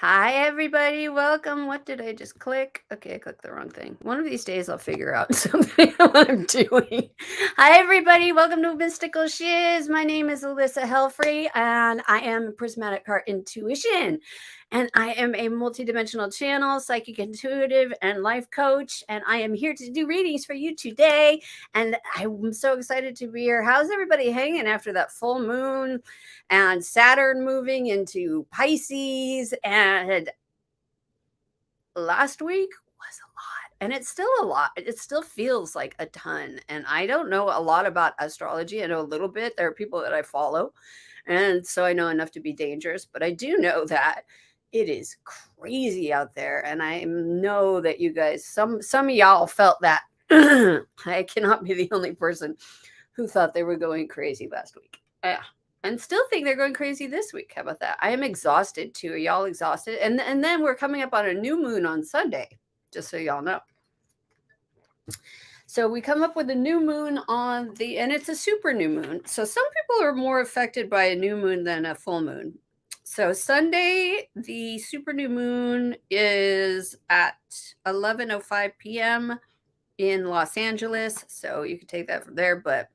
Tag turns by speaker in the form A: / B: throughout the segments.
A: Hi, everybody. Welcome. What did I just click? Okay, I clicked the wrong thing. One of these days, I'll figure out something what I'm doing. Hi, everybody. Welcome to Mystical Shiz. My name is Elissa Helfrey, and I am Prismatic Heart Intuition. And I am a multidimensional channel, psychic intuitive, and life coach. And I am here to do readings for you today. And I'm so excited to be here. How's everybody hanging after that full moon? And Saturn moving into Pisces. And last week was a lot. And it's still a lot. It still feels like a ton. And I don't know a lot about astrology. I know a little bit. There are people that I follow. And so I know enough to be dangerous. But I do know that it is crazy out there. And I know that you guys, some of y'all felt that. I cannot be the only person who thought they were going crazy last week. Yeah, and still think they're going crazy this week. How about that? I am exhausted too. Are y'all exhausted? And then we're coming up on a new moon on Sunday, just so y'all know. So we come up with a new moon and it's a super new moon. So some people are more affected by a new moon than a full moon. So Sunday, the super new moon is at 11:05 p.m. in Los Angeles. So you can take that from there, but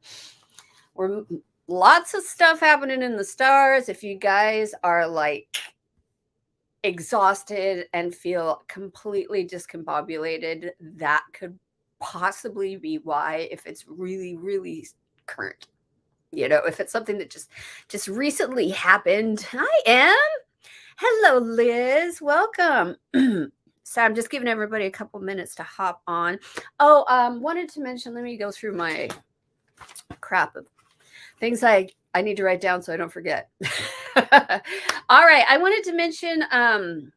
A: we're lots of stuff happening in the stars. If you guys are like exhausted and feel completely discombobulated, that could possibly be why, if it's really, really current. If it's something that just recently happened. I am. Hello, Liz. Welcome. So I'm just giving everybody a couple minutes to hop on. Oh, wanted to mention, let me go through my crap of things I need to write down so I don't forget. All right. I wanted to mention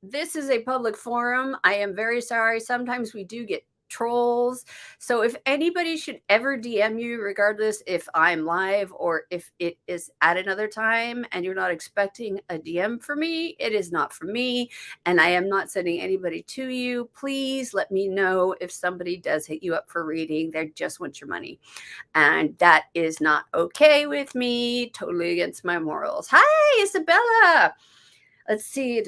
A: this is a public forum. I am very sorry. Sometimes we do get trolls. So if anybody should ever DM you, regardless if I'm live or if it is at another time and you're not expecting a DM for me, it is not for me. And I am not sending anybody to you. Please let me know if somebody does hit you up for reading. They just want your money. And that is not okay with me. Totally against my morals. Hi, Isabella. Let's see.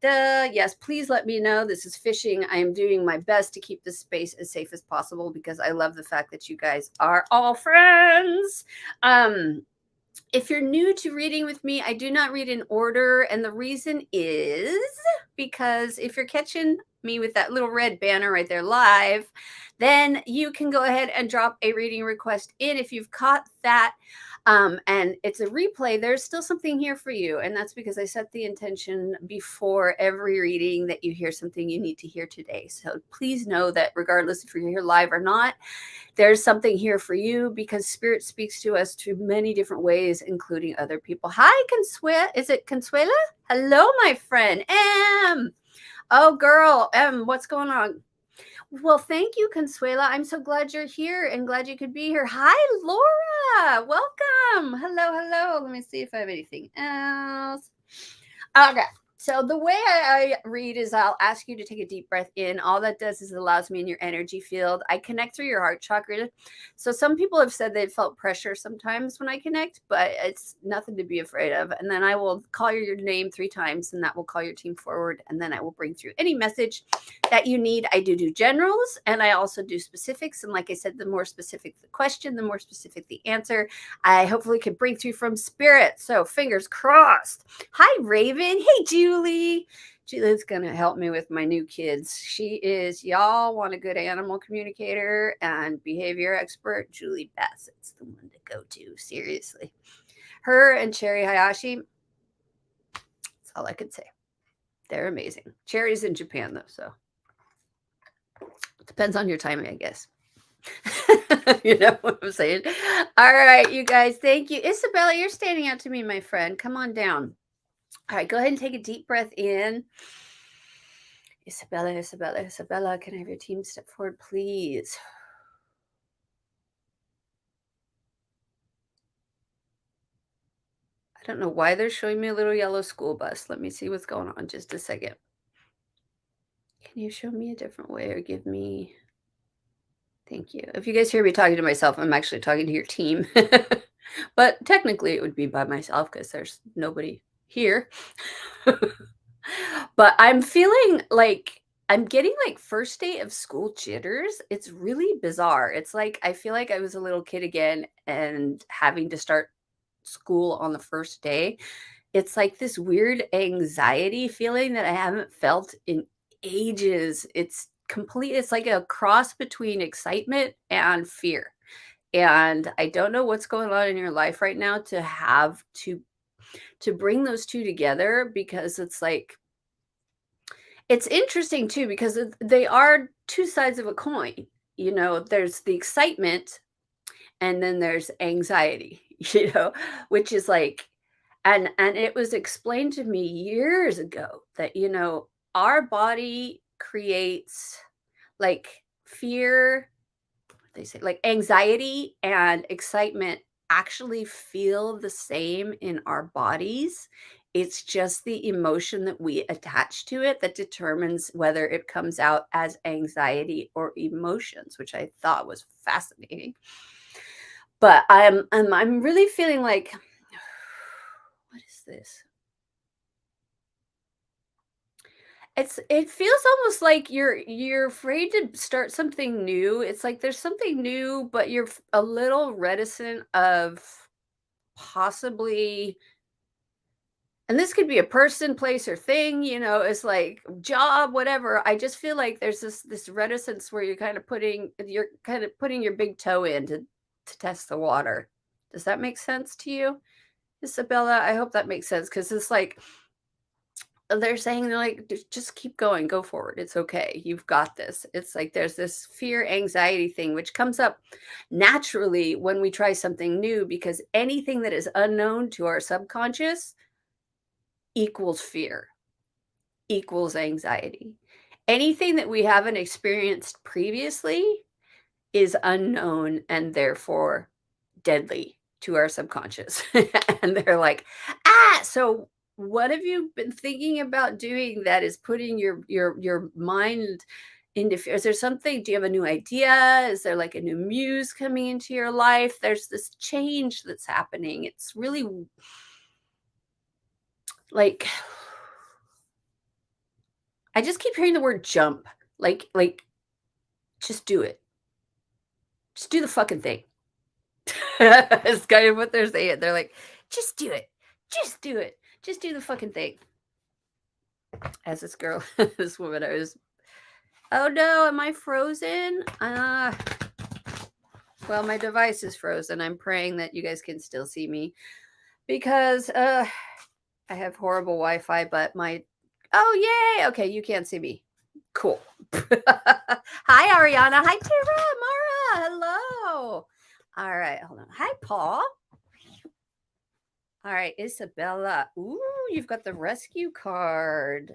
A: Yes, please let me know. This is fishing. I am doing my best to keep this space as safe as possible because I love the fact that you guys are all friends. If you're new to reading with me, I do not read in order. And the reason is because if you're catching me with that little red banner right there live, then you can go ahead and drop a reading request in. If you've caught that, and it's a replay, there's still something here for you. And that's because I set the intention before every reading that you hear something you need to hear today. So please know that regardless if you're here live or not, there's something here for you because Spirit speaks to us through many different ways, including other people. Hi, Consuela. Is it Consuela? Hello, my friend. M. Oh, girl. M, what's going on? Well, thank you, Consuela. I'm so glad you're here and glad you could be here. Hi, Laura. Welcome. Hello. Let me see if I have anything else. Okay. So the way I read is I'll ask you to take a deep breath in. All that does is it allows me in your energy field. I connect through your heart chakra. So some people have said they felt pressure sometimes when I connect, but it's nothing to be afraid of. And then I will call your name 3 times and that will call your team forward. And then I will bring through any message that you need. I do generals and I also do specifics. And like I said, the more specific the question, the more specific the answer. I hopefully can bring through from spirit. So fingers crossed. Hi, Raven. Hey, Julie. Julie's going to help me with my new kids. She is, y'all want a good animal communicator and behavior expert. Julie Bassett's the one to go to. Seriously. Her and Cherry Hayashi. That's all I could say. They're amazing. Cherry's in Japan, though, so depends on your timing, I guess. You know what I'm saying? All right, you guys. Thank you. Isabella, you're standing out to me, my friend. Come on down. All right, go ahead and take a deep breath in. Isabella, can I have your team step forward, please? I don't know why they're showing me a little yellow school bus. Let me see what's going on. Just a second. Can you show me a different way or give me... Thank you. If you guys hear me talking to myself, I'm actually talking to your team. But technically it would be by myself because there's nobody here. But I'm feeling like I'm getting like first day of school jitters. It's really bizarre. It's like I feel like I was a little kid again and having to start school on the first day. It's like this weird anxiety feeling that I haven't felt in ages. It's like a cross between excitement and fear. And I don't know what's going on in your life right now to have to bring those two together because it's like it's interesting too because they are two sides of a coin. There's the excitement and then there's anxiety, which is like and it was explained to me years ago that our body creates like fear, they say like anxiety and excitement actually feel the same in our bodies. It's just the emotion that we attach to it that determines whether it comes out as anxiety or emotions, which I thought was fascinating. But I'm really feeling like what is this? It feels almost like you're afraid to start something new. It's like there's something new, but you're a little reticent of possibly, and this could be a person, place, or thing, it's like job, whatever. I just feel like there's this reticence where you're kind of putting your big toe in to test the water. Does that make sense to you, Isabella? I hope that makes sense because it's like they're like, Just keep going, go forward. It's okay. You've got this." It's like there's this fear, anxiety thing, which comes up naturally when we try something new because anything that is unknown to our subconscious equals fear, equals anxiety. Anything that we haven't experienced previously is unknown and therefore deadly to our subconscious. And they're like, so what have you been thinking about doing that is putting your mind into fear? Is there something? Do you have a new idea? Is there like a new muse coming into your life? There's this change that's happening. It's really like I just keep hearing the word jump. Like just do it. Just do the fucking thing. It's kind of what they're saying. They're like, just do it. Just do it. Just do the fucking thing. As this girl, this woman, oh no, am I frozen? Well, my device is frozen. I'm praying that you guys can still see me because I have horrible Wi-Fi, but oh yay, okay, you can't see me. Cool. Hi, Ariana. Hi, Tara, Mara. Hello. All right, hold on. Hi, Paul. All right, Isabella. Ooh, you've got the rescue card.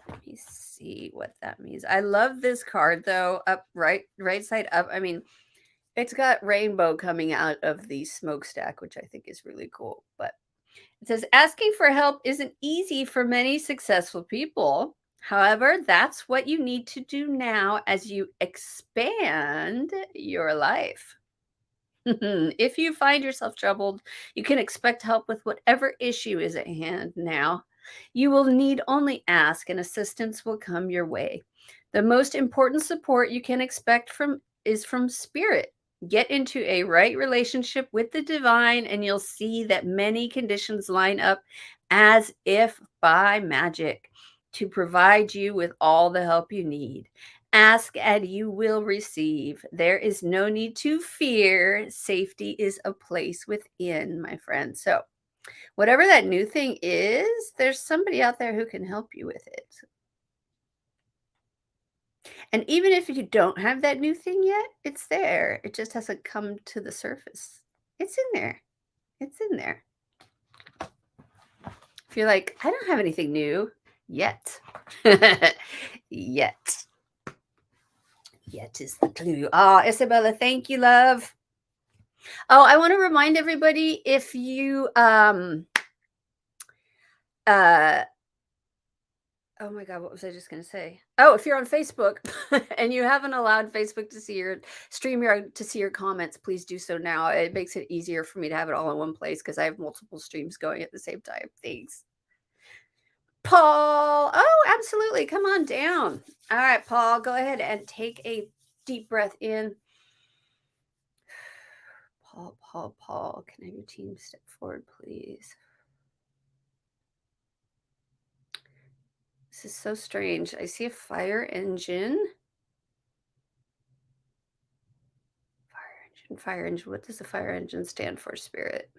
A: Let me see what that means. I love this card though. Up right side up. I mean, it's got rainbow coming out of the smokestack, which I think is really cool. But it says asking for help isn't easy for many successful people. However, that's what you need to do now as you expand your life. If you find yourself troubled, you can expect help with whatever issue is at hand now. You will need only ask, and assistance will come your way. The most important support you can expect from spirit. Get into a right relationship with the divine, and you'll see that many conditions line up as if by magic to provide you with all the help you need. Ask and you will receive. There is no need to fear. Safety is a place within, my friend. So, whatever that new thing is, there's somebody out there who can help you with it. And even if you don't have that new thing yet, it's there. It just hasn't come to the surface. It's in there. It's in there. If you're like, I don't have anything new yet. Yet. Yet is the clue. Isabella, thank you, love. Oh, I want to remind everybody if you oh my God, what was I just going to say? Oh, if you're on Facebook and you haven't allowed Facebook to see your StreamYard to see your comments, please do so now. It makes it easier for me to have it all in one place because I have multiple streams going at the same time. Thanks. Paul. Oh, absolutely. Come on down. All right, Paul, go ahead and take a deep breath in. Paul, can I have your team step forward, please? This is so strange. I see a fire engine. Fire engine. What does the fire engine stand for, Spirit?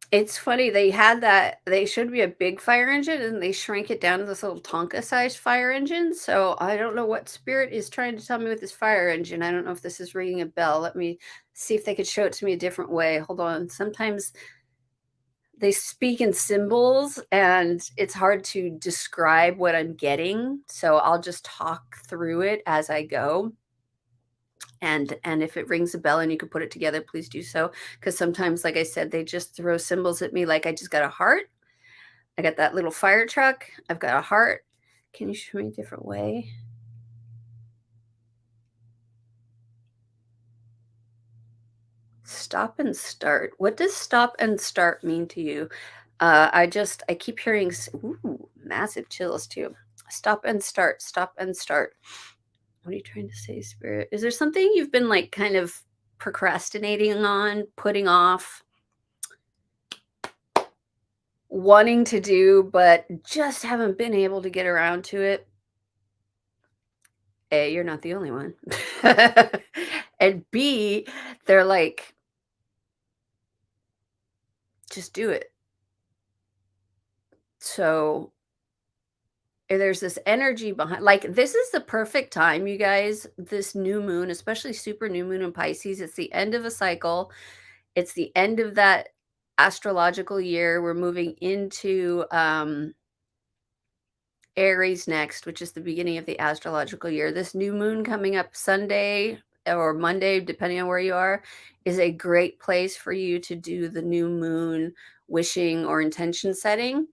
A: It's funny, they showed me a big fire engine and they shrank it down to this little Tonka-sized fire engine, so I don't know what Spirit is trying to tell me with this fire engine. I don't know if this is ringing a bell. Let me see if they could show it to me a different way. Hold on. Sometimes they speak in symbols and it's hard to describe what I'm getting, so I'll just talk through it as I go. And if it rings a bell and you could put it together, please do so. Because sometimes, like I said, they just throw symbols at me like I just got a heart. I got that little fire truck. I've got a heart. Can you show me a different way? Stop and start. What does stop and start mean to you? I keep hearing, ooh, massive chills too. Stop and start. Stop and start. What are you trying to say, Spirit? Is there something you've been like kind of procrastinating on, putting off, wanting to do, but just haven't been able to get around to it? A, you're not the only one. And B, they're like, just do it. So there's this energy behind, like, this is the perfect time, you guys, this new moon, especially super new moon in Pisces. It's the end of a cycle. It's the end of that astrological year. We're moving into Aries next, which is the beginning of the astrological year. This new moon coming up Sunday or Monday, depending on where you are, is a great place for you to do the new moon wishing or intention setting.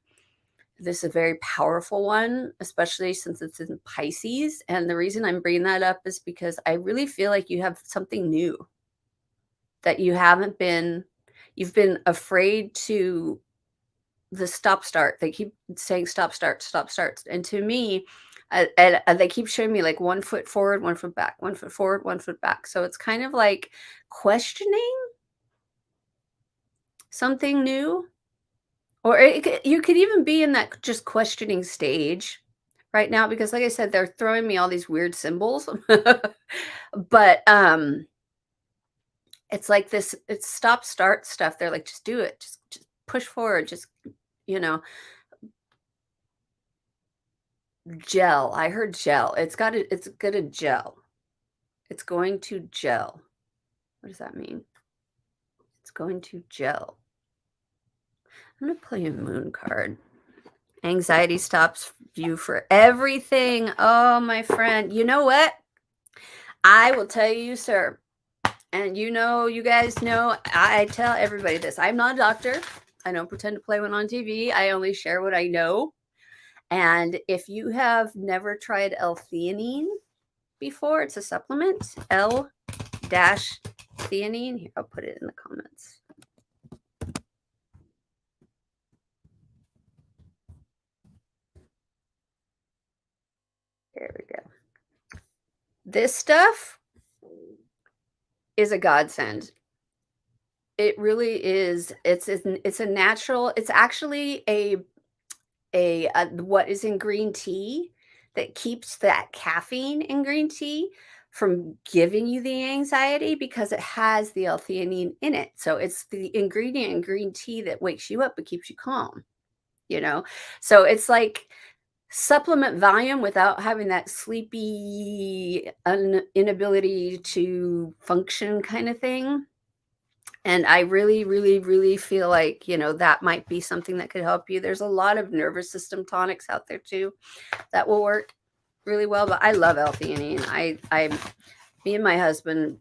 A: This is a very powerful one, especially since it's in Pisces. And the reason I'm bringing that up is because I really feel like you have something new that you've been afraid to the stop start. They keep saying stop start, stop start. And to me, and they keep showing me like 1 foot forward, 1 foot back, 1 foot forward, 1 foot back. So it's kind of like questioning something new. Or you could even be in that just questioning stage right now, because like I said, they're throwing me all these weird symbols. But it's like this, it's stop start stuff. They're like, just do it, just push forward, just, you know, gel. I heard gel. It's gonna gel. It's going to gel. What does that mean? It's going to gel. I'm gonna play a moon card. Anxiety stops you for everything. Oh, my friend. You know what? I will tell you, sir. And you guys know, I tell everybody this. I'm not a doctor. I don't pretend to play one on TV. I only share what I know. And if you have never tried L-theanine before, it's a supplement. L-theanine. Here, I'll put it in the comments. There we go. This stuff is a godsend. It really is. It's a natural. It's actually a what is in green tea that keeps that caffeine in green tea from giving you the anxiety, because it has the L-theanine in it. So it's the ingredient in green tea that wakes you up but keeps you calm. So it's like supplement volume without having that sleepy inability to function kind of thing. And I really, really, really feel like, that might be something that could help you. There's a lot of nervous system tonics out there too that will work really well. But I love L-theanine. Me and my husband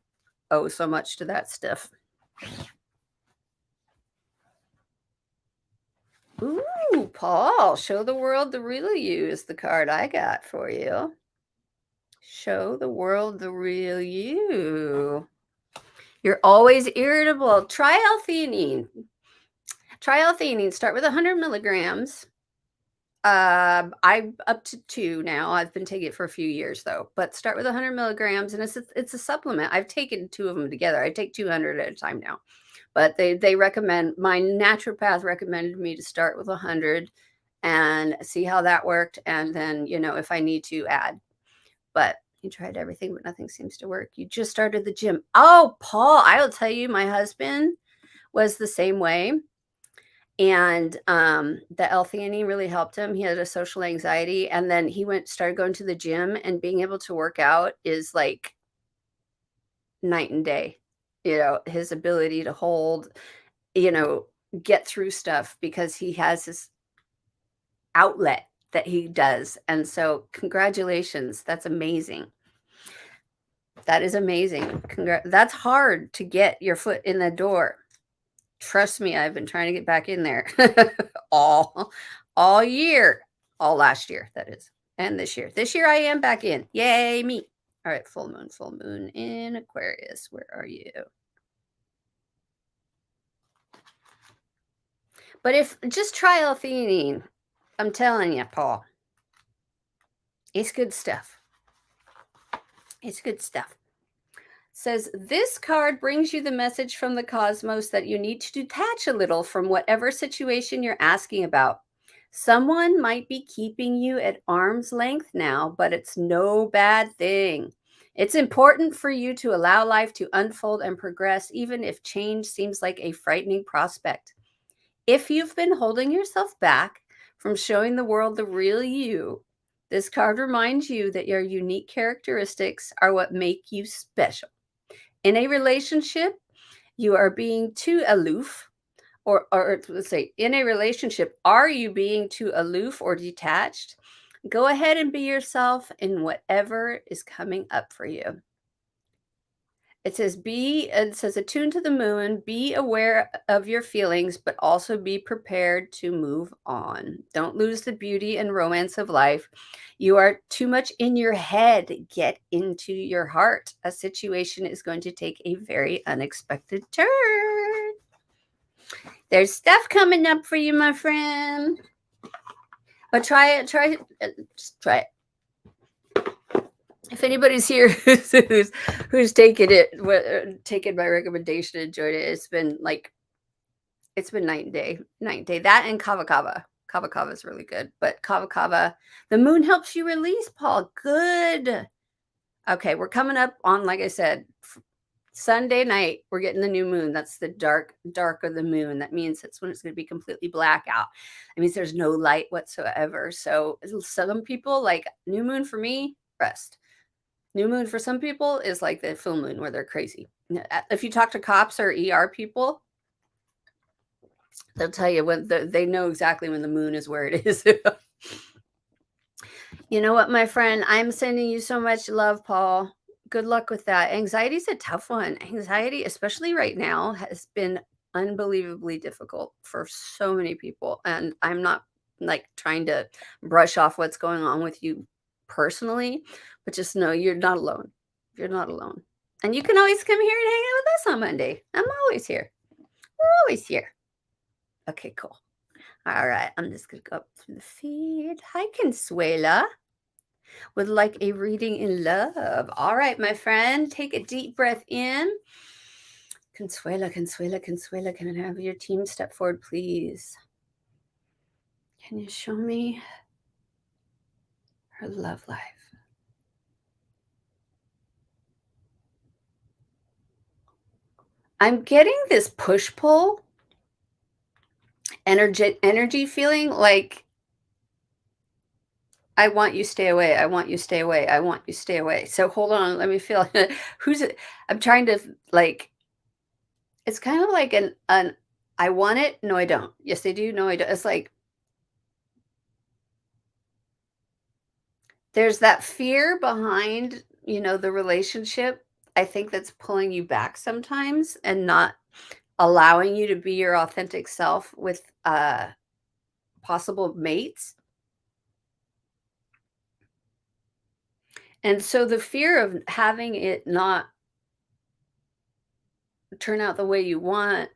A: owe so much to that stuff. Ooh, Paul, show the world the real you is the card I got for you. Show the world the real you. You're always irritable. Try L-theanine. Try L-theanine. Start with 100 milligrams. I'm up to 2 now. I've been taking it for a few years though, but start with 100 milligrams, and it's a supplement. I've taken 2 of them together. I take 200 at a time now, but they recommend, my naturopath recommended me to start with 100 and see how that worked, and then, you know, if I need to add. But you tried everything, but nothing seems to work. You just started the gym. Oh, Paul, I will tell you, my husband was the same way. And the L-theanine really helped him. He had a social anxiety, and then he started going to the gym, and being able to work out is like night and day. You know, his ability to hold, you know, get through stuff, because he has this outlet that he does. And so congratulations. That's amazing. That is amazing. That's hard to get your foot in the door. Trust me, I've been trying to get back in there all year, all last year, that is, and this year. This year I am back in. Yay, me. All right, full moon in Aquarius. Where are you? But if just try L-theanine, I'm telling you, Paul, it's good stuff. It's good stuff. Says this card brings you the message from the cosmos that you need to detach a little from whatever situation you're asking about. Someone might be keeping you at arm's length now, but it's no bad thing. It's important for you to allow life to unfold and progress, even if change seems like a frightening prospect. If you've been holding yourself back from showing the world the real you, this card reminds you that your unique characteristics are what make you special. In a relationship, you are being too aloof, or let's say, in a relationship, are you being too aloof or detached? Go ahead and be yourself in whatever is coming up for you. It says attune to the moon, be aware of your feelings, but also be prepared to move on. Don't lose the beauty and romance of life. You are too much in your head. Get into your heart. A situation is going to take a very unexpected turn. There's stuff coming up for you, my friend. But try it, just try it. If anybody's here who's taken my recommendation, enjoyed it, it's been night and day. That and kava kava is really good, but kava, the moon helps you release, Paul. Good. Okay, we're coming up on, like I said, Sunday night, we're getting the new moon. That's the dark of the moon. That means that's when it's going to be completely black out. It means there's no light whatsoever. So some people, like new moon for me, rest. New moon for some people is like the full moon, where they're crazy. If you talk to cops or ER people, they'll tell you when they know exactly when the moon is where it is. You know what, my friend? I'm sending you so much love, Paul. Good luck with that. Anxiety is a tough one. Anxiety, especially right now, has been unbelievably difficult for so many people. And I'm not like trying to brush off what's going on with you personally, but just know you're not alone. You're not alone. And you can always come here and hang out with us on Monday. I'm always here. We're always here. Okay, cool. All right, I'm just going to go up through the feed. Hi, Consuela. Would like a reading in love. All right, my friend, take a deep breath in. Consuela, can I have your team step forward, please? Can you show me her love life? I'm getting this push-pull energy feeling, like I want you stay away. I want you stay away. I want you stay away. So hold on, let me feel who's it. I'm trying to, like, it's kind of like an I want it. No, I don't. Yes, I do. No, I don't. It's like there's that fear behind, the relationship. I think that's pulling you back sometimes and not allowing you to be your authentic self with possible mates. And so the fear of having it not turn out the way you want,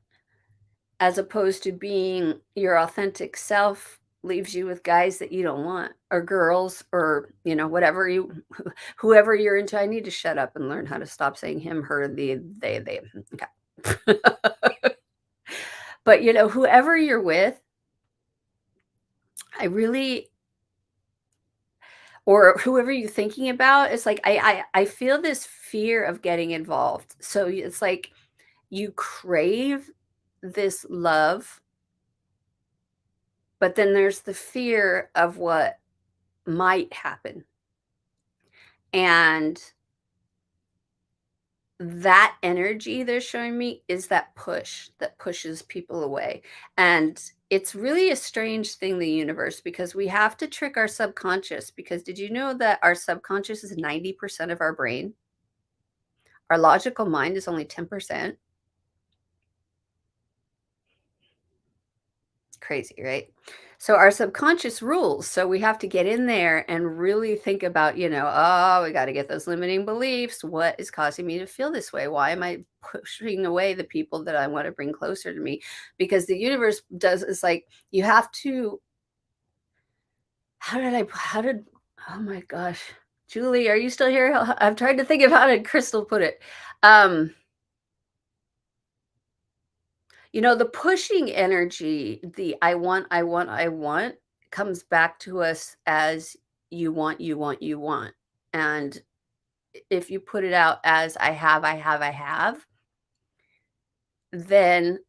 A: as opposed to being your authentic self, leaves you with guys that you don't want, or girls, or whatever whoever you're into. I need to shut up and learn how to stop saying him, her, the, they. Okay. But whoever you're with, I really, or whoever you're thinking about, it's like I feel this fear of getting involved. So it's like you crave this love, but then there's the fear of what might happen. And that energy they're showing me is that push that pushes people away. And it's really a strange thing, the universe, because we have to trick our subconscious. Because did you know that our subconscious is 90% of our brain? Our logical mind is only 10%. Crazy, right? So our subconscious rules. So we have to get in there and really think about, oh, we got to get those limiting beliefs. What is causing me to feel this way? Why am I pushing away the people that I want to bring closer to me? Because the universe does, it's like you have to, oh my gosh. Julie, are you still here? I'm trying to think of how to Crystal put it. The pushing energy, the I want comes back to us as you want, you want, you want. And if you put it out as I have, then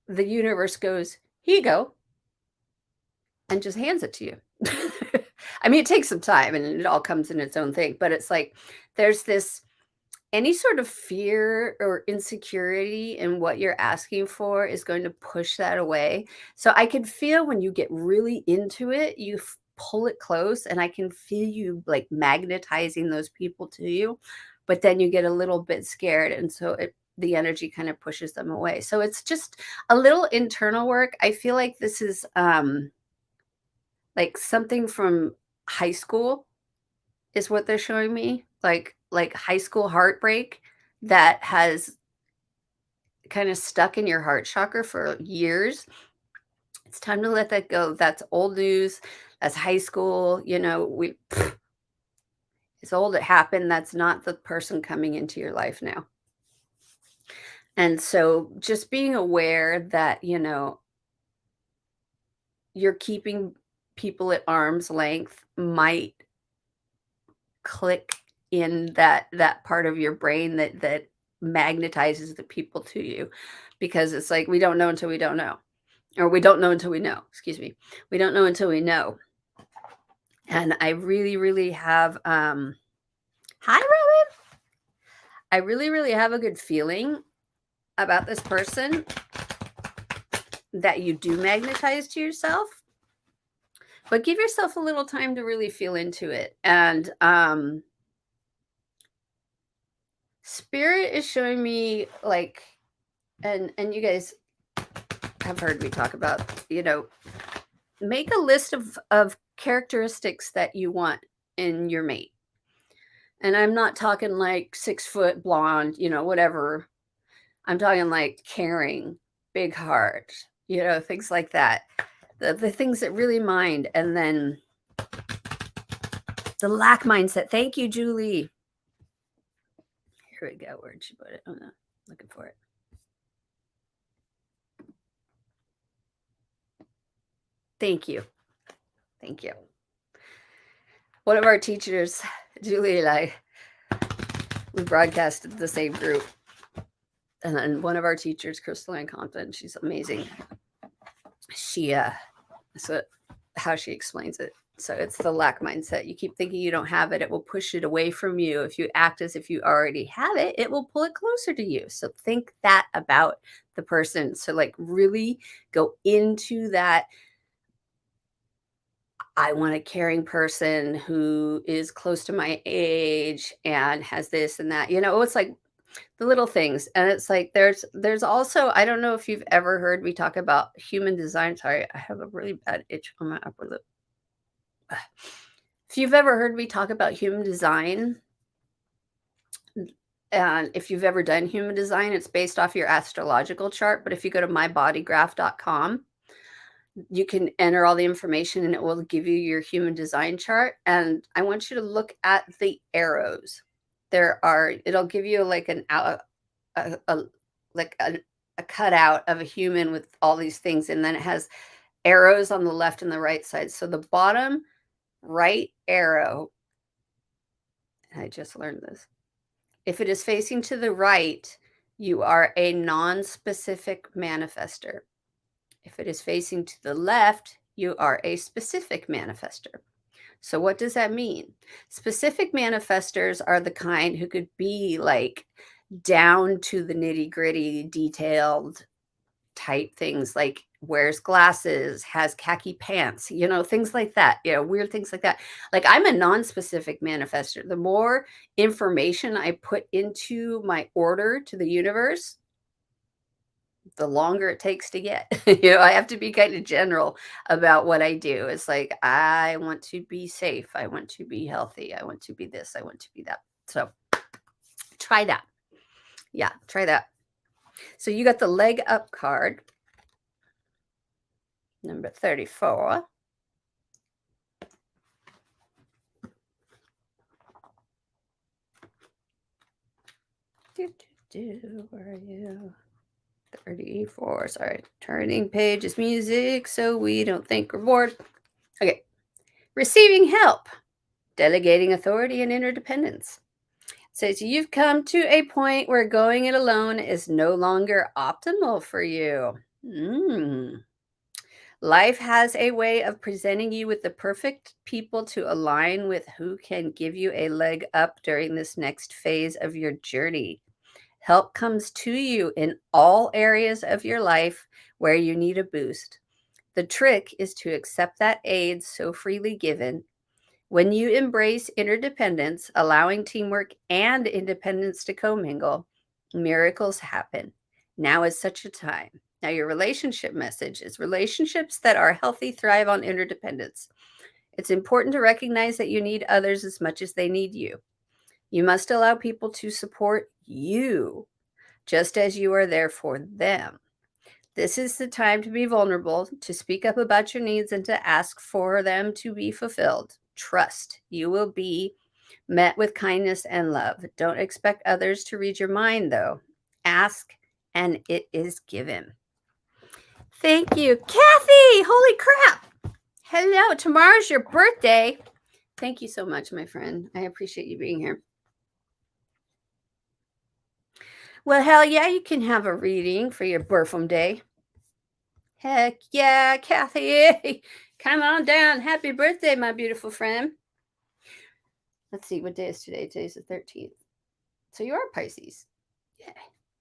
A: the universe goes, here you go, and just hands it to you. I mean, it takes some time and it all comes in its own thing, but it's like there's this any sort of fear or insecurity in what you're asking for is going to push that away. So I can feel when you get really into it, you pull it close, and I can feel you like magnetizing those people to you. But then you get a little bit scared, and so the energy kind of pushes them away. So it's just a little internal work. I feel like this is like something from high school is what they're showing me, like high school heartbreak that has kind of stuck in your heart chakra for years. It's time to let that go. That's old news. That's high school. It's old. It happened. That's not the person coming into your life now. And so just being aware that, you're keeping people at arm's length might click in that part of your brain that magnetizes the people to you, because it's like we don't know until we don't know, or we don't know until we know. Excuse me. We don't know until we know. And I really, really have hi Robin. I really, really have a good feeling about this person that you do magnetize to yourself. But give yourself a little time to really feel into it. And spirit is showing me like, and you guys have heard me talk about, make a list of characteristics that you want in your mate. And I'm not talking like 6 foot blonde, whatever. I'm talking like caring, big heart, things like that. The things that really mind. And then the lack mindset. Thank you, Julie. Here we go. Where'd she put it? Oh no, looking for it. Thank you. Thank you. One of our teachers, Julie and I, we broadcasted the same group. And then one of our teachers, Crystal Ann Compton, she's amazing. She, so how she explains it. So it's the lack mindset. You keep thinking you don't have it. It will push it away from you. If you act as if you already have it, it will pull it closer to you. So think that about the person. So like really go into that. I want a caring person who is close to my age and has this and that. It's like the little things. And it's like there's also, I don't know if you've ever heard me talk about human design. Sorry, I have a really bad itch on my upper lip. If you've ever heard me talk about human design, And if you've ever done human design, it's based off your astrological chart. But if you go to mybodygraph.com, you can enter all the information and it will give you your human design chart. And I want you to look at the arrows. It'll give you like a cutout of a human with all these things. And then it has arrows on the left and the right side. So the bottom right arrow, and I just learned this. If it is facing to the right, you are a non-specific manifester. If it is facing to the left, you are a specific manifester. So what does that mean? Specific manifestors are the kind who could be like down to the nitty-gritty, detailed type things, like wears glasses, has khaki pants, things like that, weird things like that. Like, I'm a non-specific manifester. The more information I put into my order to the universe, the longer it takes to get. I have to be kind of general about what I do. It's like, I want to be safe. I want to be healthy. I want to be this. I want to be that. So try that. Yeah, try that. So you got the leg up card, number 34. Where are you? 34. Sorry. Turning page is music, so we don't think we're bored. Okay. Receiving help, delegating authority and interdependence. Says you've come to a point where going it alone is no longer optimal for you. Life has a way of presenting you with the perfect people to align with who can give you a leg up during this next phase of your journey. Help comes to you in all areas of your life where you need a boost. The trick is to accept that aid so freely given. When you embrace interdependence, allowing teamwork and independence to commingle, miracles happen. Now is such a time. Now, your relationship message is relationships that are healthy thrive on interdependence. It's important to recognize that you need others as much as they need you. You must allow people to support you just as you are there for them. This is the time to be vulnerable, to speak up about your needs, and to ask for them to be fulfilled. Trust you will be met with kindness and love. Don't expect others to read your mind, though. Ask, and it is given. Thank you, Kathy. Holy crap. Hello. Tomorrow's your birthday. Thank you so much, my friend. I appreciate you being here. Well, hell yeah, you can have a reading for your birthday. Heck yeah, Kathy. Come on down. Happy birthday, my beautiful friend. Let's see, what day is today? Today's the 13th. So you are Pisces. Yeah.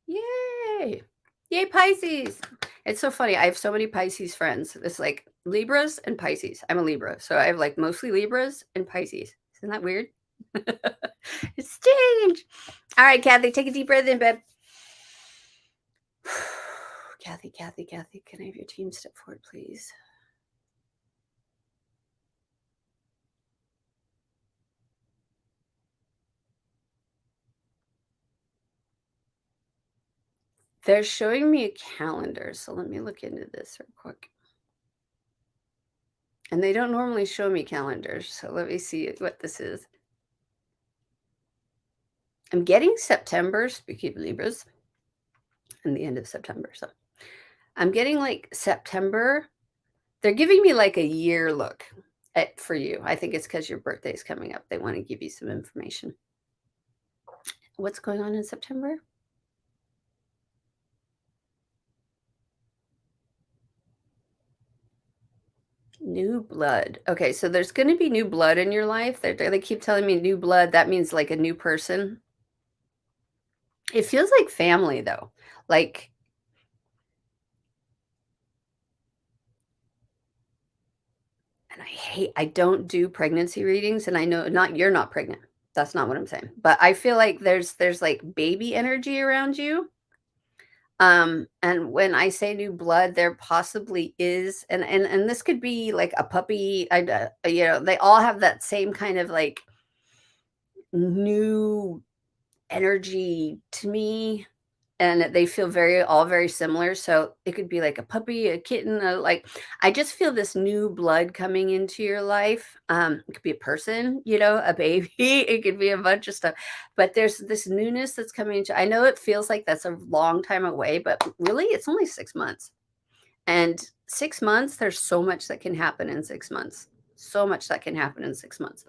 A: Yay. Yay, Pisces. It's so funny. I have so many Pisces friends. It's like Libras and Pisces. I'm a Libra. So I have like mostly Libras and Pisces. Isn't that weird? It's strange. All right, Kathy, take a deep breath in, babe. Kathy, can I have your team step forward, please? They're showing me a calendar, so let me look into this real quick. And they don't normally show me calendars, so let me see what this is. I'm getting September, speaking of Libras, and the end of September. So I'm getting like September. They're giving me like a year look for you. I think it's because your birthday is coming up. They want to give you some information. What's going on in September? New blood. Okay, so there's going to be new blood in your life. They keep telling me new blood. That means like a new person. It feels like family, though. Like, and I don't do pregnancy readings, and I know you're not pregnant. That's not what I'm saying. But I feel like there's like baby energy around you. And when I say new blood, there possibly is, and this could be like a puppy. They all have that same kind of like new energy to me, and they feel all very similar. So it could be like a puppy, a kitten, like I just feel this new blood coming into your life. It could be a person, a baby. It could be a bunch of stuff. But there's this newness that's coming into. I know it feels like that's a long time away, but really, it's only 6 months. And 6 months, there's so much that can happen in 6 months. So much that can happen in 6 months.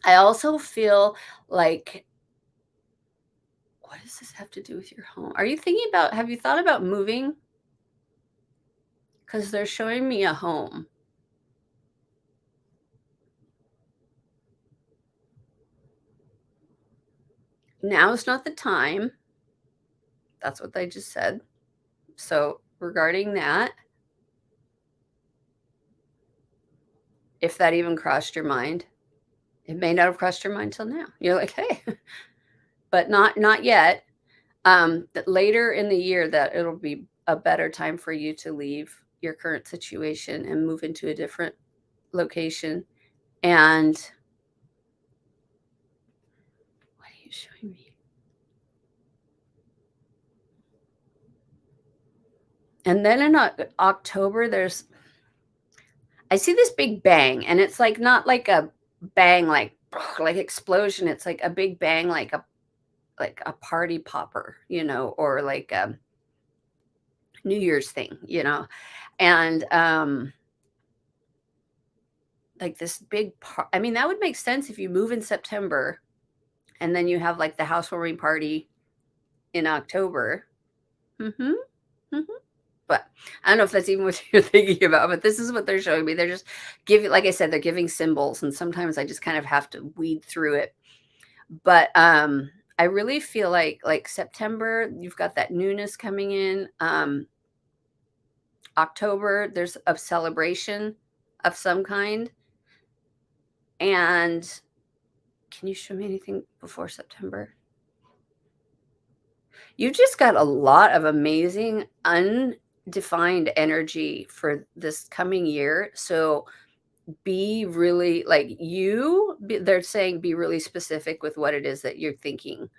A: I also feel like, what does this have to do with your home? Have you thought about moving? Because they're showing me a home. Now is not the time. That's what they just said. So regarding that, if that even crossed your mind, it may not have crossed your mind till now. You're like, hey, but not yet. That later in the year, that it'll be a better time for you to leave your current situation and move into a different location. And what are you showing me? And then in October, I see this big bang, and it's like not like a bang, like explosion. It's like a big bang, like a party popper, or like a New Year's thing, and like this big part. I mean, that would make sense if you move in September, and then you have like the housewarming party in October. Mm-hmm. Mm-hmm. But I don't know if that's even what you're thinking about, but this is what they're showing me. They're just giving, like I said, they're giving symbols, and sometimes I just kind of have to weed through it. But I really feel like September, you've got that newness coming in. October, there's a celebration of some kind. And can you show me anything before September? You just got a lot of amazing undefined energy for this coming year. So be really they're saying be really specific with what it is that you're thinking,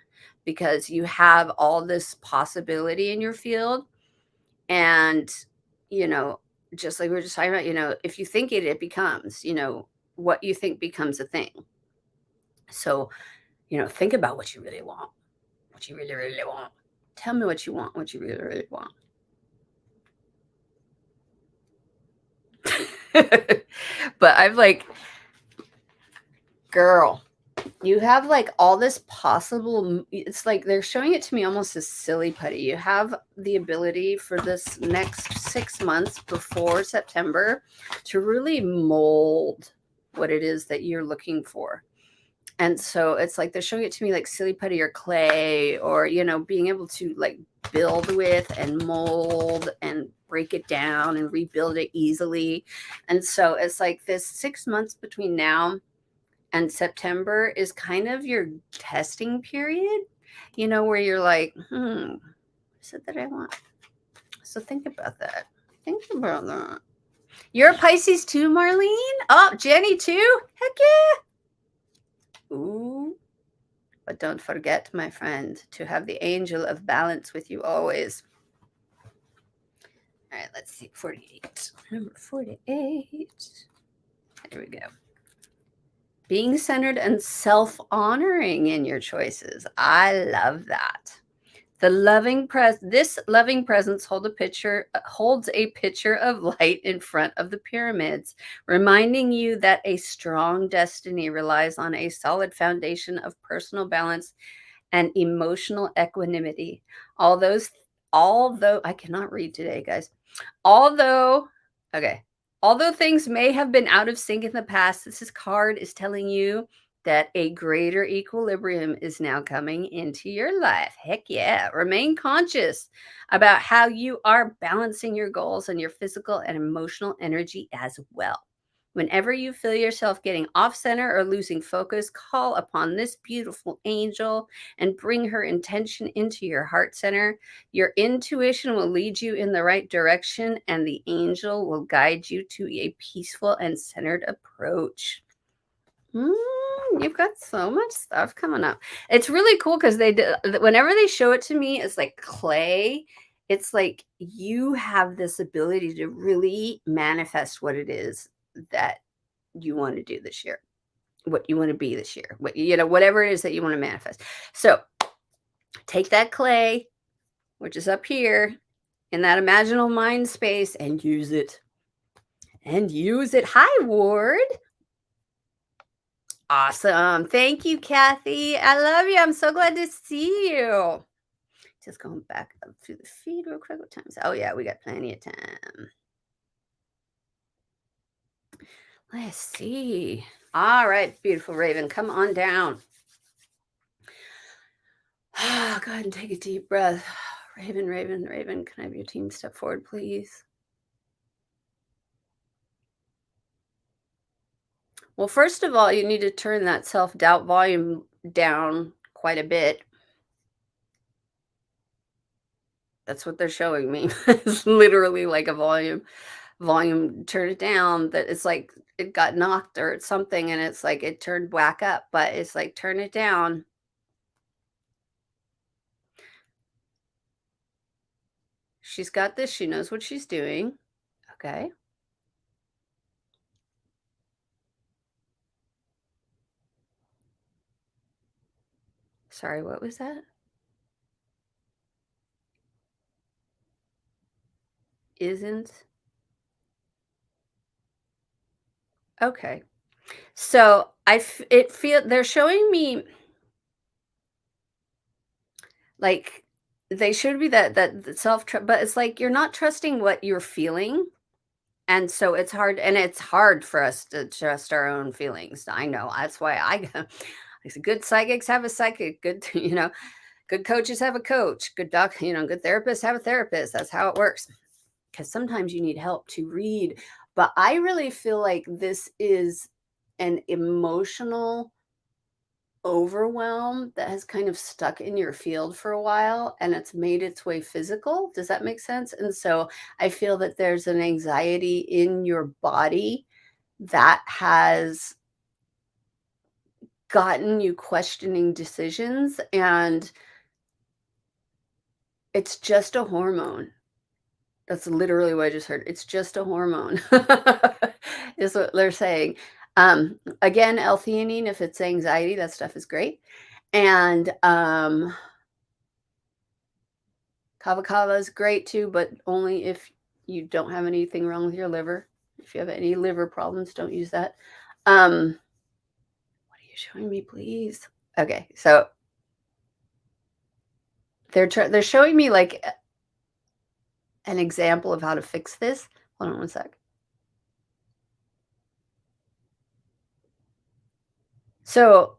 A: because you have all this possibility in your field. And, you know, just like we were just talking about, if you think it, it becomes, what you think becomes a thing. So, think about what you really want, what you really, really want. Tell me what you want, what you really, really want. But I'm like, girl, you have like all this possible. It's like they're showing it to me almost as silly putty. You have the ability for this next 6 months before September to really mold what it is that you're looking for. And so it's like they're showing it to me like silly putty or clay, or, being able to like build with and mold and break it down and rebuild it easily. And so it's like this 6 months between now and September is kind of your testing period, where you're like, what is it that I want? So think about that. Think about that. You're a Pisces too, Marlene? Oh, Jenny too? Heck yeah. Ooh. But don't forget, my friend, to have the angel of balance with you always. All right, let's see. 48. Number 48. There we go. Being centered and self-honoring in your choices. I love that. This loving presence holds a pitcher of light in front of the pyramids, reminding you that a strong destiny relies on a solid foundation of personal balance and emotional equanimity. Although I cannot read today, guys. Although things may have been out of sync in the past, this card is telling you that a greater equilibrium is now coming into your life. Heck yeah. Remain conscious about how you are balancing your goals and your physical and emotional energy as well. Whenever you feel yourself getting off center or losing focus, call upon this beautiful angel and bring her intention into your heart center. Your intuition will lead you in the right direction, and the angel will guide you to a peaceful and centered approach. You've got so much stuff coming up. It's really cool because whenever they show it to me as like clay, it's like you have this ability to really manifest what it is that you want to do this year, what you want to be this year, whatever it is that you want to manifest. So take that clay, which is up here in that imaginal mind space, and use it. And use it. Hi, Ward. Awesome. Thank you, Kathy. I love you. I'm so glad to see you. Just going back up through the feed real quick. What time is it? Oh, yeah, we got plenty of time. Let's see. All right, beautiful Raven, come on down. Go ahead and take a deep breath. Raven, Raven, Raven, can I have your team step forward, please? Well, first of all, you need to turn that self-doubt volume down quite a bit. That's what they're showing me. It's literally like a volume, turn it down, that it's like it got knocked or something, and it's like it turned back up, but it's like turn it down. She's got this. She knows what she's doing. Okay. Sorry, what was that? Isn't. Okay. So it feel they're showing me like they showed me that self but it's like you're not trusting what you're feeling. And so it's hard for us to trust our own feelings. I know. That's why good psychics have a psychic, good, good coaches have a coach, good good therapists have a therapist. That's how it works. Because sometimes you need help to read. But I really feel like this is an emotional overwhelm that has kind of stuck in your field for a while and it's made its way physical. Does that make sense? And so I feel that there's an anxiety in your body that has gotten you questioning decisions, and it's just a hormone. That's literally what I just heard. It's just a hormone, is what they're saying. Again, L-theanine, if it's anxiety, that stuff is great. And kava kava is great too, but only if you don't have anything wrong with your liver. If you have any liver problems, don't use that. What are you showing me, please? Okay, so they're showing me like an example of how to fix this. Hold on one sec. So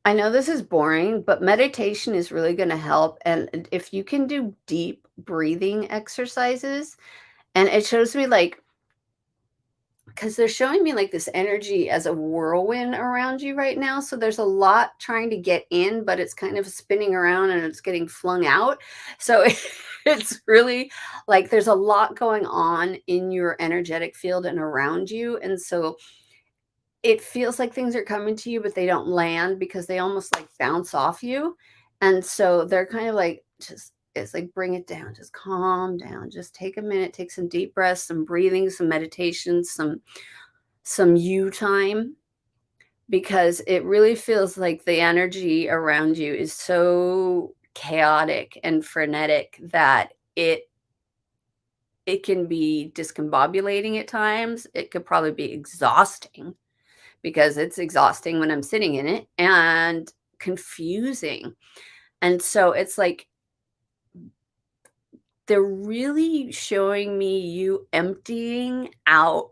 A: I know this is boring, but meditation is really going to help. And if you can do deep breathing exercises, and it shows me like, because they're showing me like this energy as a whirlwind around you right now. So there's a lot trying to get in, but it's kind of spinning around and it's getting flung out. So it's really like there's a lot going on in your energetic field and around you. And so it feels like things are coming to you, but they don't land because they almost like bounce off you. And so they're kind of like, it's like, bring it down, just calm down, just take a minute, take some deep breaths, some breathing, some meditation, some you time, because it really feels like the energy around you is so chaotic and frenetic that it can be discombobulating at times. It could probably be exhausting, because it's exhausting when I'm sitting in it, and confusing. And so it's like they're really showing me you emptying out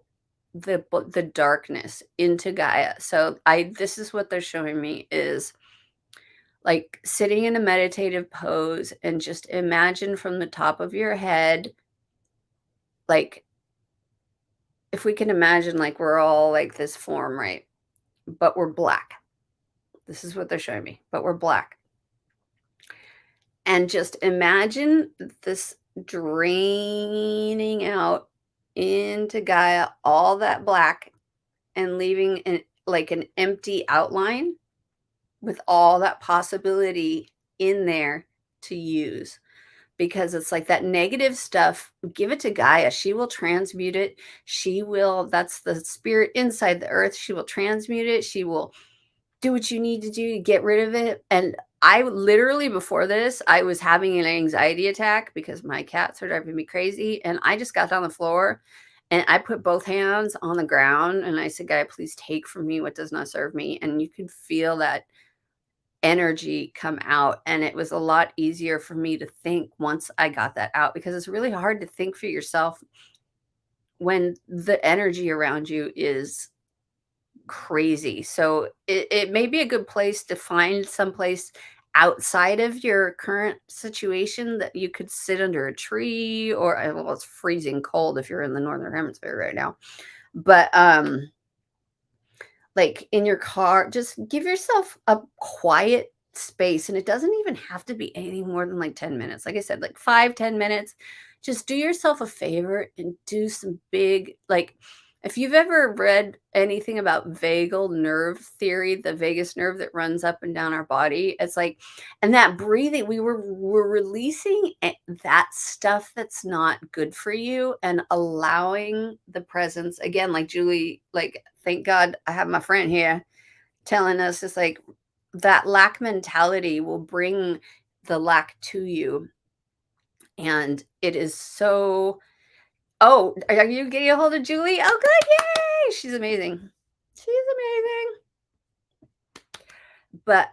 A: the darkness into Gaia. So this is what they're showing me is like sitting in a meditative pose and just imagine from the top of your head, like if we can imagine like we're all like this form, right? But we're black. This is what they're showing me, but we're black. And just imagine this draining out into Gaia, all that black, and leaving like an empty outline. with all that possibility in there to use, because it's like that negative stuff, give it to Gaia. She will transmute it. She will, that's the spirit inside the earth. She will transmute it. She will do what you need to do to get rid of it. And I literally, before this, I was having an anxiety attack because my cats are driving me crazy. And I just got on the floor and I put both hands on the ground and I said, Gaia, please take from me what does not serve me. And you could feel that energy come out. And it was a lot easier for me to think once I got that out, because it's really hard to think for yourself when the energy around you is crazy. So it may be a good place to find someplace outside of your current situation that you could sit under a tree, or well, it's freezing cold if you're in the northern hemisphere right now. But like in your car, just give yourself a quiet space. And it doesn't even have to be anything more than like 10 minutes. Like I said, like 5-10 minutes. Just do yourself a favor and do some big, like, if you've ever read anything about vagal nerve theory, the vagus nerve that runs up and down our body, it's like, and that breathing, we're releasing that stuff that's not good for you and allowing the presence again, like Julie, like, thank God I have my friend here telling us, it's like that lack mentality will bring the lack to you. And it is so, oh, are you getting a hold of Julie? Oh, good. Yay. She's amazing. She's amazing. But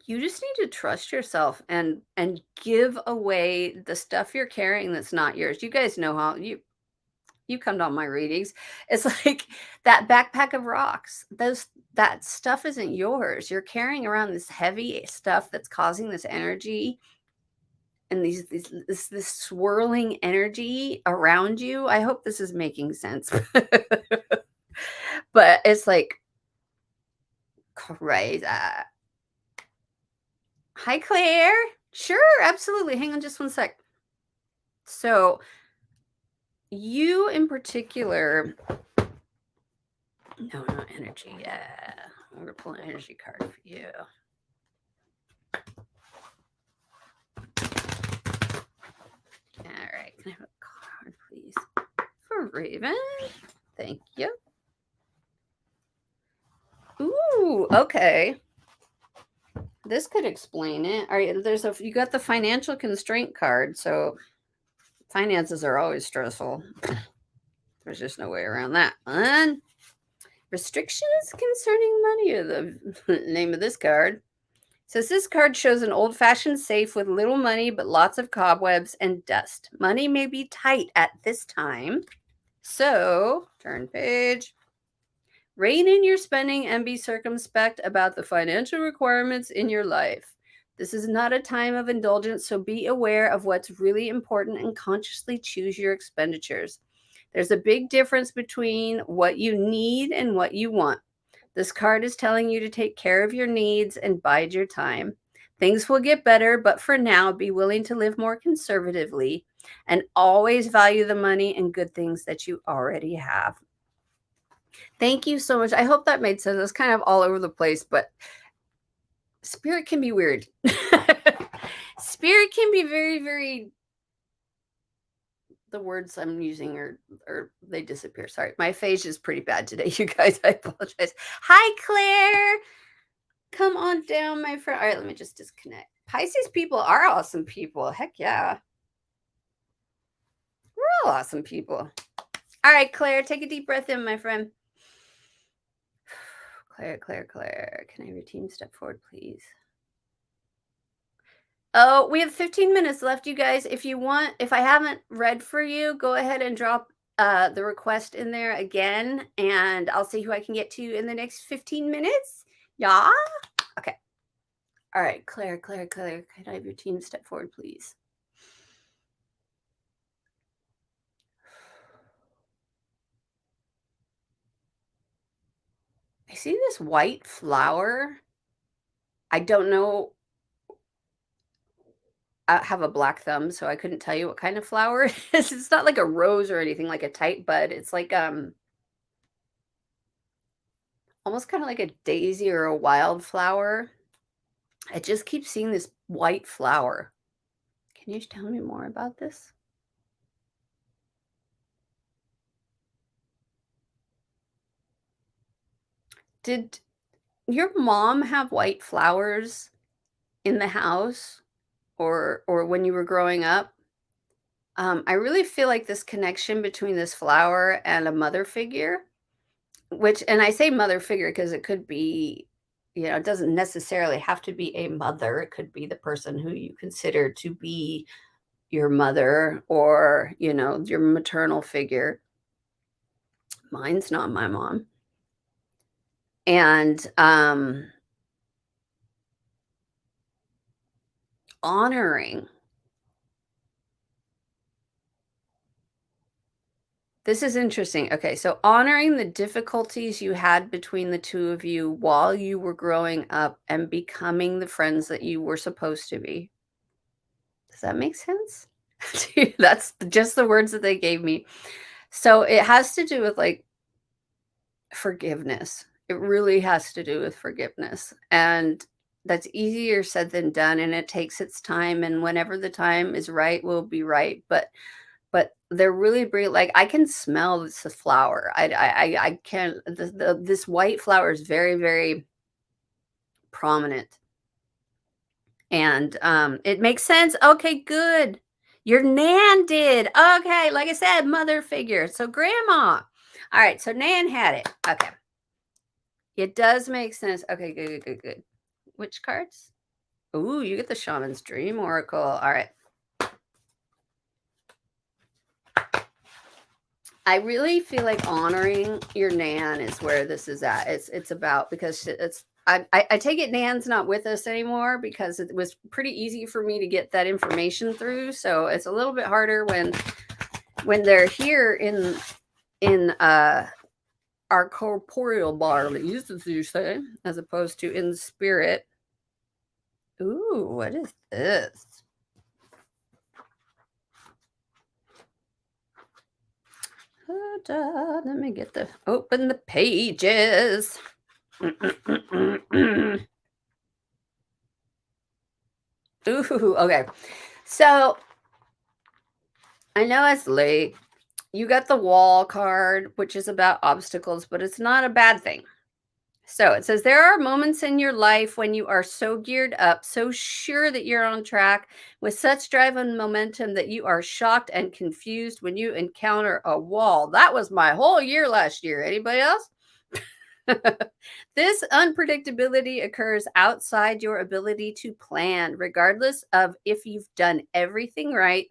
A: you just need to trust yourself and give away the stuff you're carrying that's not yours. You guys know how you come to all my readings. It's like that backpack of rocks. That stuff isn't yours. You're carrying around this heavy stuff that's causing this energy and this swirling energy around you. I hope this is making sense. But it's like crazy. Hi, Claire. Sure, absolutely. Hang on just one sec. So you in particular, no, not energy. Yeah, I'm gonna pull an energy card for you. All right, can I have a card, please, for Raven? Thank you. Ooh, okay. This could explain it. All right, you got the financial constraint card, so finances are always stressful. There's just no way around that one. Restrictions concerning money are the name of this card. Says this card shows an old-fashioned safe with little money but lots of cobwebs and dust. Money may be tight at this time. So, turn page. Rein in your spending and be circumspect about the financial requirements in your life. This is not a time of indulgence, so be aware of what's really important and consciously choose your expenditures. There's a big difference between what you need and what you want. This card is telling you to take care of your needs and bide your time. Things will get better, but for now, be willing to live more conservatively and always value the money and good things that you already have. Thank you so much. I hope that made sense. It's kind of all over the place, but spirit can be weird. Spirit can be very, very, the words I'm using are they disappear. Sorry, my face is pretty bad today, you guys. I apologize. Hi, Claire. Come on down, my friend. All right, let me just disconnect. Pisces people are awesome people. Heck yeah. We're all awesome people. All right, Claire, take a deep breath in, my friend. Claire. Can I have your team step forward, please? Oh, we have 15 minutes left, you guys. If you want, if I haven't read for you, go ahead and drop the request in there again, and I'll see who I can get to in the next 15 minutes. Yeah? Okay. All right, Claire, can I have your team step forward, please? I see this white flower. I don't know. I have a black thumb, so I couldn't tell you what kind of flower it is. It's not like a rose or anything, like a tight bud. It's like almost kind of like a daisy or a wildflower. I just keep seeing this white flower. Can you tell me more about this? Did your mom have white flowers in the house or when you were growing up? I really feel like this connection between this flower and a mother figure, which, and I say mother figure because it could be, it doesn't necessarily have to be a mother. It could be the person who you consider to be your mother or, your maternal figure. Mine's not my mom. And honoring. This is interesting. Okay, so honoring the difficulties you had between the two of you while you were growing up and becoming the friends that you were supposed to be. Does that make sense? That's just the words that they gave me. So it has to do with like forgiveness. It really has to do with forgiveness. And that's easier said than done. And it takes its time. And whenever the time is right, will be right. But they're really brilliant. Like I can smell this flower. I can. This white flower is very, very prominent, and it makes sense. Okay, good. Your nan did. Okay, like I said, mother figure. So grandma. All right, so nan had it. Okay, it does make sense. Okay, good, good, good, good. Which cards? Ooh, you get the Shaman's Dream Oracle. All right. I really feel like honoring your nan is where this is at. It's about because it's I take it nan's not with us anymore because it was pretty easy for me to get that information through. So it's a little bit harder when they're here in our corporeal bodies, as you say, as opposed to in spirit. Ooh, what is this? Let me open the pages. Ooh, okay. So I know it's late. You got the wall card, which is about obstacles, but it's not a bad thing. So it says there are moments in your life when you are so geared up, so sure that you're on track, with such drive and momentum that you are shocked and confused when you encounter a wall. That was my whole year last year. Anybody else? This unpredictability occurs outside your ability to plan, regardless of if you've done everything right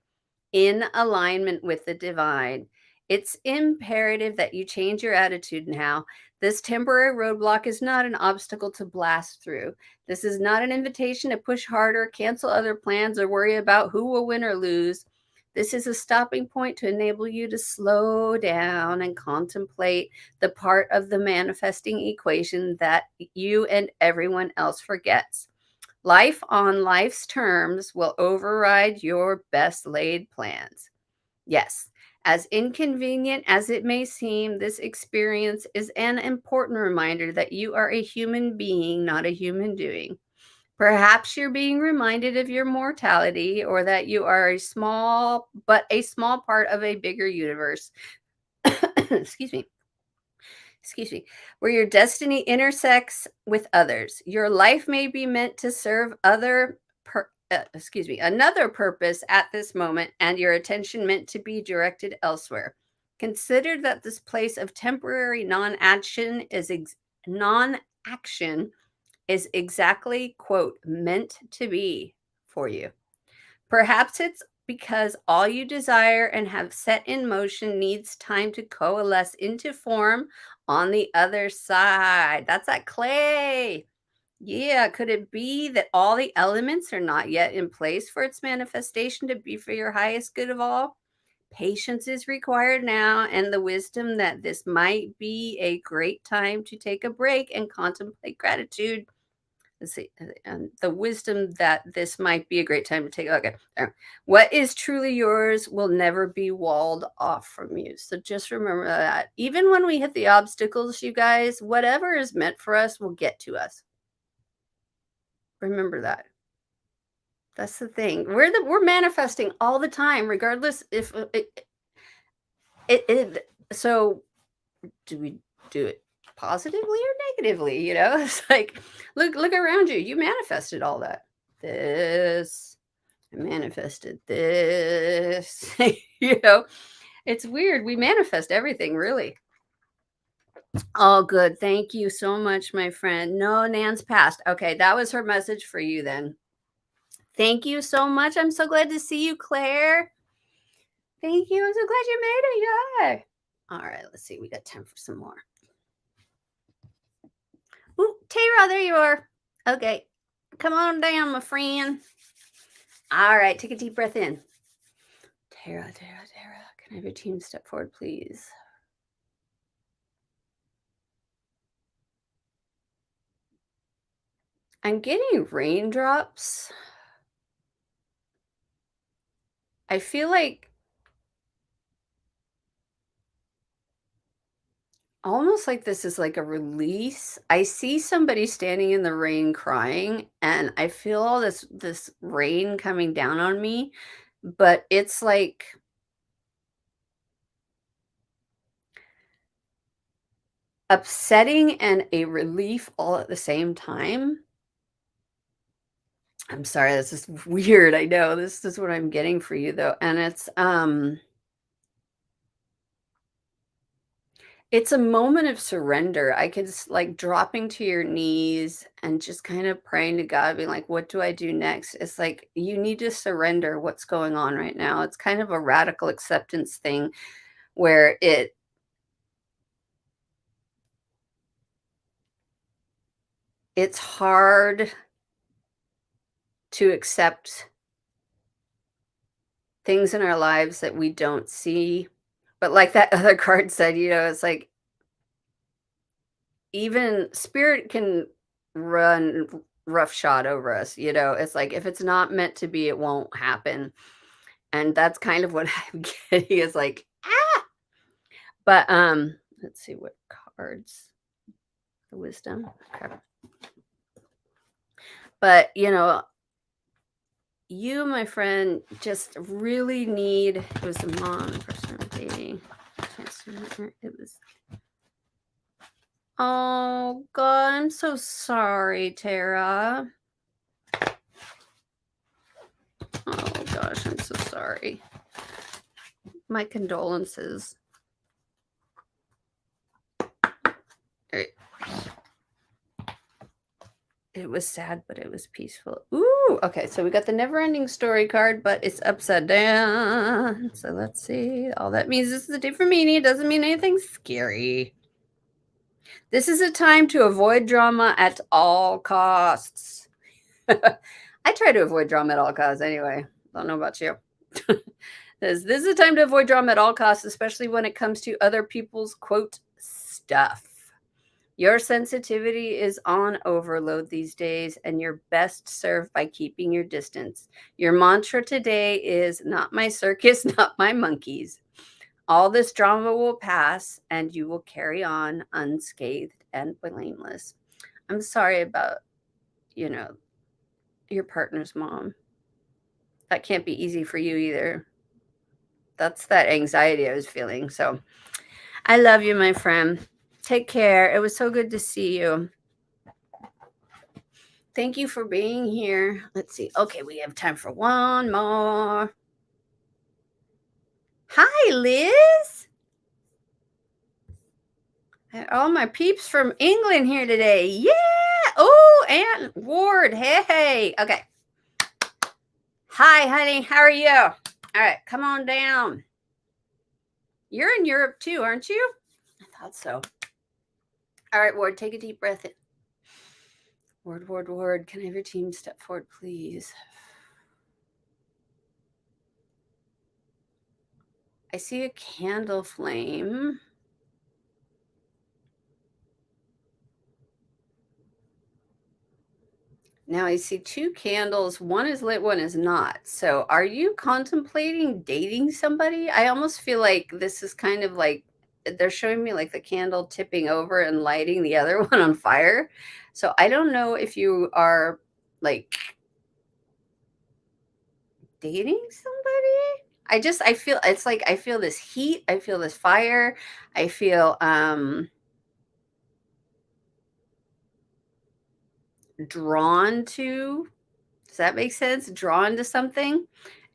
A: in alignment with the divine. It's imperative that you change your attitude now. This temporary roadblock is not an obstacle to blast through. This is not an invitation to push harder, cancel other plans, or worry about who will win or lose. This is a stopping point to enable you to slow down and contemplate the part of the manifesting equation that you and everyone else forgets. Life on life's terms will override your best laid plans. Yes, as inconvenient as it may seem, this experience is an important reminder that you are a human being, not a human doing. Perhaps you're being reminded of your mortality or that you are a small part of a bigger universe. Excuse me. Excuse me, where your destiny intersects with others. Your life may be meant to serve another purpose at this moment, and your attention meant to be directed elsewhere. Consider that this place of temporary non-action is exactly, quote, meant to be for you. Perhaps it's because all you desire and have set in motion needs time to coalesce into form on the other side. That's that clay. Yeah, could it be that all the elements are not yet in place for its manifestation to be for your highest good of all? Patience is required now, and the wisdom that this might be a great time to take a break and contemplate gratitude. Let's see. And the wisdom that this might be a great time to take. Okay. What is truly yours will never be walled off from you. So just remember that. Even when we hit the obstacles, you guys, whatever is meant for us will get to us. Remember that. That's the thing. We're manifesting all the time, regardless if so do we do it positively or negatively? It's like look around you. You manifested all that. This I manifested this. It's weird. We manifest everything, really. Oh, good. Thank you so much, my friend. No, Nan's passed. Okay, that was her message for you then. Thank you so much. I'm so glad to see you, Claire. Thank you. I'm so glad you made it. Yay. All right, let's see. We got time for some more. Ooh, Tara, there you are. Okay. Come on down, my friend. All right, take a deep breath in. Tara, can I have your team step forward, please? I'm getting raindrops. I feel like almost like this is like a release. I see somebody standing in the rain crying, and I feel all this rain coming down on me, but it's like upsetting and a relief all at the same time. I'm sorry, this is weird. I know this is what I'm getting for you though, and it's a moment of surrender. I can just like dropping to your knees and just kind of praying to God, being like, what do I do next? It's like you need to surrender what's going on right now. It's kind of a radical acceptance thing where it's hard to accept things in our lives that we don't see. But like that other card said, it's like even spirit can run roughshod over us. It's like if it's not meant to be, it won't happen. And that's kind of what I'm getting is like, ah. But let's see what cards. The wisdom. Okay. But you, my friend, just really need it was a mom, the person I'm dating. It was oh God, I'm so sorry, Tara. Oh gosh, I'm so sorry. My condolences. It was sad, but it was peaceful. Ooh, okay. So we got the never-ending story card, but it's upside down. So let's see. All that means this is a different meaning. It doesn't mean anything scary. This is a time to avoid drama at all costs. I try to avoid drama at all costs anyway. Don't know about you. This is a time to avoid drama at all costs, especially when it comes to other people's, quote, stuff. Your sensitivity is on overload these days, and you're best served by keeping your distance. Your mantra today is not my circus, not my monkeys. All this drama will pass, and you will carry on unscathed and blameless. I'm sorry about, your partner's mom. That can't be easy for you either. That's that anxiety I was feeling. So I love you, my friend. Take care. It was so good to see you. Thank you for being here. Let's see. Okay, we have time for one more. Hi, Liz. All my peeps from England here today. Yeah. Oh, and Ward. Hey. Okay. Hi, honey. How are you? All right, come on down. You're in Europe too, aren't you? I thought so. All right, Ward, take a deep breath in. Ward. Can I have your team step forward, please? I see a candle flame. Now I see two candles. One is lit, one is not. So are you contemplating dating somebody? I almost feel like this is kind of like they're showing me like the candle tipping over and lighting the other one on fire. So I don't know if you are like dating somebody. I feel it's like I feel this heat, I feel this fire, I feel drawn to. Does that make sense? Drawn to something.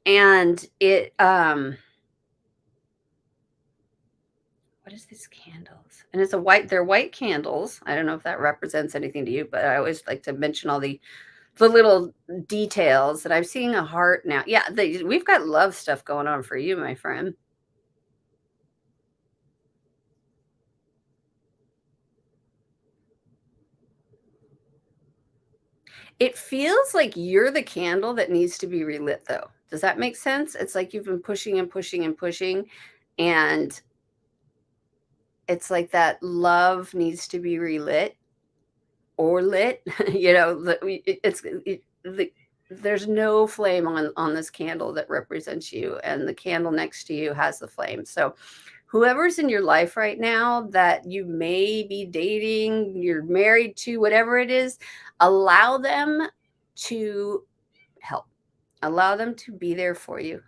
A: And it what is these candles? And it's a white, they're white candles. I don't know if that represents anything to you, but I always like to mention all the little details. And I'm seeing a heart now. Yeah, we've got love stuff going on for you, my friend. It feels like you're the candle that needs to be relit, though. Does that make sense? It's like you've been pushing and pushing and pushing, and it's like that love needs to be relit or lit. You know, there's no flame on this candle that represents you, and the candle next to you has the flame. So whoever's in your life right now that you may be dating, you're married to, whatever it is, allow them to help. Allow them to be there for you.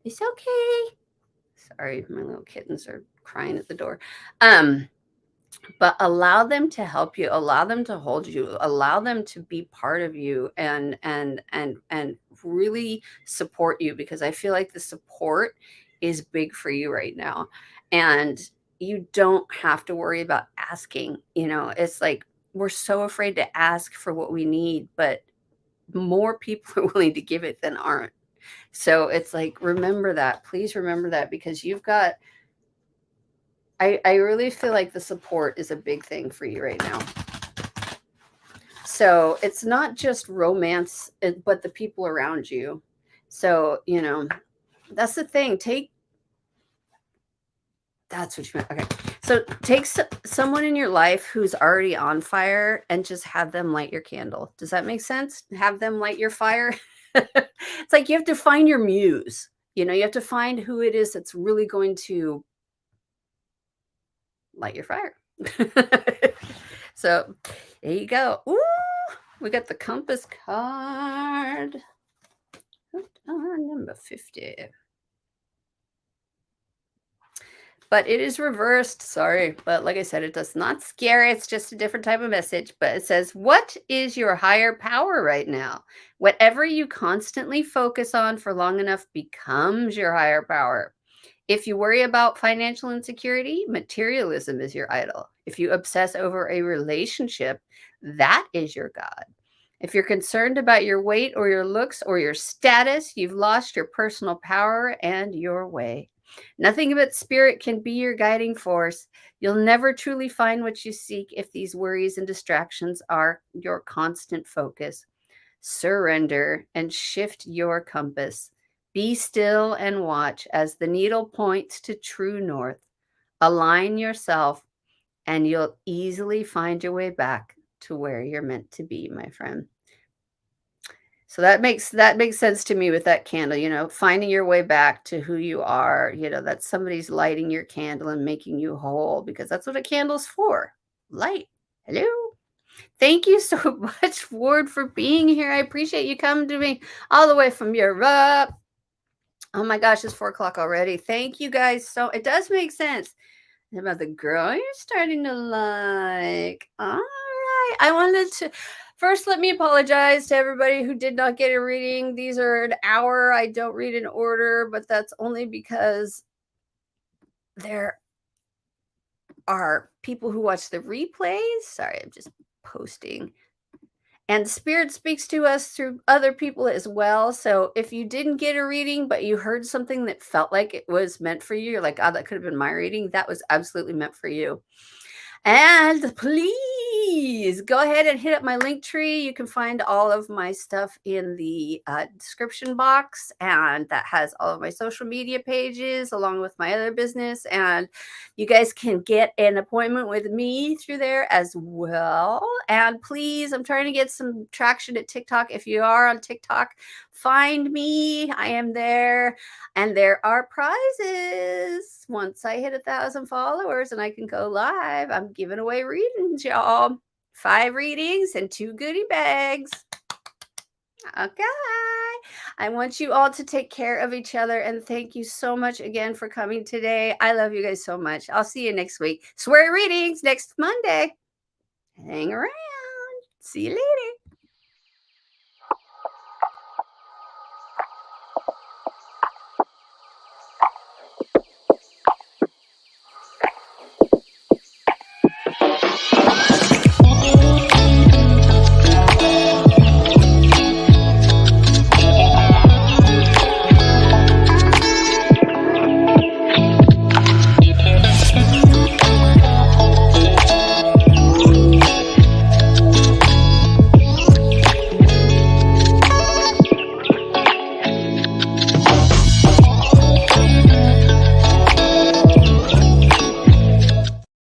A: It's okay. Sorry, my little kittens are crying at the door. But allow them to help you, allow them to hold you, allow them to be part of you, and really support you, because I feel like the support is big for you right now. And you don't have to worry about asking. It's like we're so afraid to ask for what we need, but more people are willing to give it than aren't. So it's like, remember that. Please remember that, because you've got, I really feel like the support is a big thing for you right now. So it's not just romance, but the people around you. So, that's the thing. That's what you meant. Okay. So take someone in your life who's already on fire and just have them light your candle. Does that make sense? Have them light your fire. It's like you have to find your muse. You have to find who it is that's really going to light your fire. So there you go. Ooh, we got the compass card. Number 50. But it is reversed. Sorry. But like I said, it does not scare. It's just a different type of message. But it says, what is your higher power right now? Whatever you constantly focus on for long enough becomes your higher power. If you worry about financial insecurity, materialism is your idol. If you obsess over a relationship, that is your God. If you're concerned about your weight or your looks or your status, you've lost your personal power and your way. Nothing but spirit can be your guiding force. You'll never truly find what you seek if these worries and distractions are your constant focus. Surrender and shift your compass. Be still and watch as the needle points to true north. Align yourself, and you'll easily find your way back to where you're meant to be, my friend. So that makes sense to me with that candle, finding your way back to who you are, that somebody's lighting your candle and making you whole, because that's what a candle's for. Light. Hello. Thank you so much, Ward, for being here. I appreciate you coming to me all the way from Europe. Oh my gosh, it's 4:00 already. Thank you guys. So it does make sense about the girl you're starting to like. All right. I wanted to first, let me apologize to everybody who did not get a reading. These are an hour. I don't read in order, but that's only because there are people who watch the replays. Sorry, I'm just posting. And Spirit speaks to us through other people as well. So if you didn't get a reading, but you heard something that felt like it was meant for you, you're like, oh, that could have been my reading. That was absolutely meant for you. And please please go ahead and hit up my link tree. You can find all of my stuff in the description box, and that has all of my social media pages along with my other business. And you guys can get an appointment with me through there as well. And please, I'm trying to get some traction at TikTok. If you are on TikTok, find me. I am there. And there are prizes. Once I hit 1,000 followers and I can go live, I'm giving away readings, y'all. 5 readings and 2 goodie bags. Okay. I want you all to take care of each other. And thank you so much again for coming today. I love you guys so much. I'll see you next week. Swear readings next Monday. Hang around. See you later.